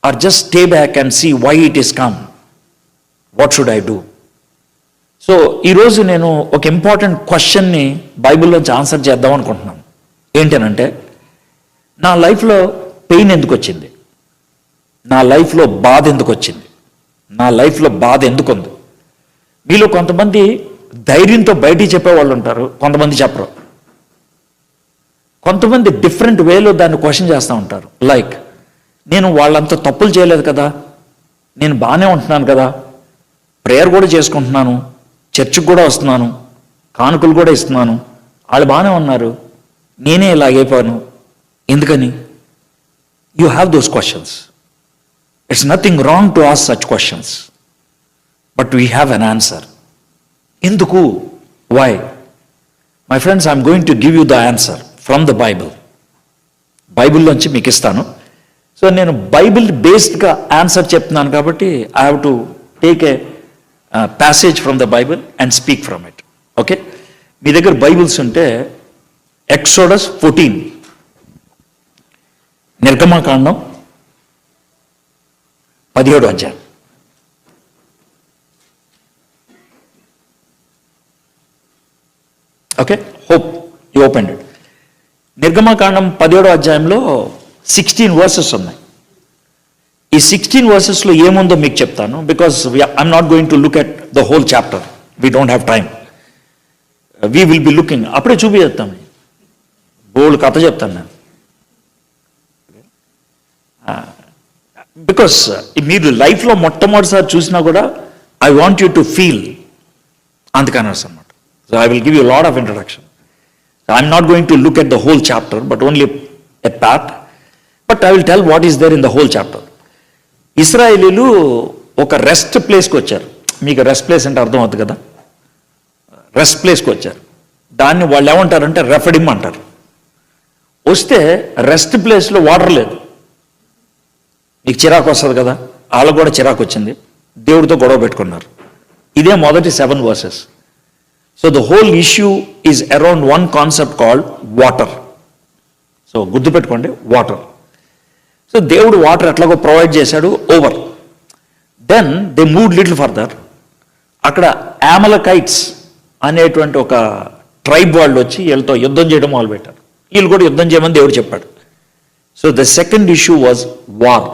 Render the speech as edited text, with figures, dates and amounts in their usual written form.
or just stay back and see why it is come? What should I do? So ఈరోజు నేను ఒక important క్వశ్చన్ని బైబిల్లోంచి answer చేద్దాం అనుకుంటున్నాను. ఏంటనంటే, నా లైఫ్లో పెయిన్ ఎందుకు వచ్చింది, నా లైఫ్లో బాధ ఎందుకు వచ్చింది, నా లైఫ్లో బాధ ఎందుకుంది? మీలో కొంతమంది ధైర్యంతో బయటికి చెప్పేవాళ్ళు ఉంటారు, కొంతమంది చెప్పరు. కొంతమంది డిఫరెంట్ వేలో దాన్ని క్వశ్చన్ చేస్తూ ఉంటారు. లైక్, నేను వాళ్ళంతా తప్పులు చేయలేదు కదా, నేను బాగానే ఉంటున్నాను కదా, ప్రేయర్ కూడా చేసుకుంటున్నాను, చర్చికి కూడా వస్తున్నాను, కానుకలు కూడా ఇస్తున్నాను, వాళ్ళు బాగానే ఉన్నారు, నేనే ఇలాగైపోయాను, ఎందుకని? You have those questions. It's nothing wrong to ask such questions, but we have an answer. ఎందుకు? Why? My friends, I'm going to give you the answer from the Bible. బైబిల్లోంచి మీకు ఇస్తాను. సో నేను బైబిల్ బేస్డ్గా answer చెప్తున్నాను కాబట్టి I have to take a passage from the Bible and speak from it. Okay, మీ దగ్గర బైబిల్స్ ఉంటే ఎక్సోడస్ 14, నిర్గమకాండం 17వ అధ్యాయం. Okay, hope you open it. నిర్గమకాండం 17వ అధ్యాయంలో 16 వర్సెస్ ఉన్నాయి. ఈ 16 వర్సెస్లో ఏముందో మీకు చెప్తాను, because I'm not going to look at the whole chapter, we don't have time. We will be looking, అప్పుడే చూపిస్తాం, బోల్డ్ కథ చెప్తాను నేను. బికాస్ మీరు లైఫ్లో మొట్టమొదటిసారి చూసినా కూడా I want you to feel, అందుకని అనమాట. So I will give you lot of introduction. I'm not going to look at the whole chapter, but only a part, but I will tell what is there in the whole chapter. ఇశ్రాయేలీలు ఒక rest ప్లేస్కి వచ్చారు. మీకు rest place అంటే అర్థం అవుతుంది కదా, rest ప్లేస్కి వచ్చారు. దాన్ని వాళ్ళు ఏమంటారంటే రెఫడిమ్ అంటారు. వస్తే రెస్ట్ ప్లేస్లో వాటర్ లేదు. మీకు చిరాకు వస్తుంది కదా, వాళ్ళకు కూడా చిరాకు వచ్చింది, దేవుడితో గొడవ పెట్టుకున్నారు. ఇదే మొదటి 7 verses. So the whole issue is around one concept called water. So గుర్తుపెట్టుకోండి, వాటర్. సో దేవుడు వాటర్ ఎట్లాగో ప్రొవైడ్ చేశాడు, over. Then they move little further. అక్కడ యామలకైట్స్ అనేటువంటి ఒక ట్రైబ్ వాళ్ళు వచ్చి వీళ్ళతో యుద్ధం చేయడం మొదలుపెట్టారు. వీళ్ళు కూడా యుద్ధం చేయమని దేవుడు చెప్పాడు. So the second issue was war.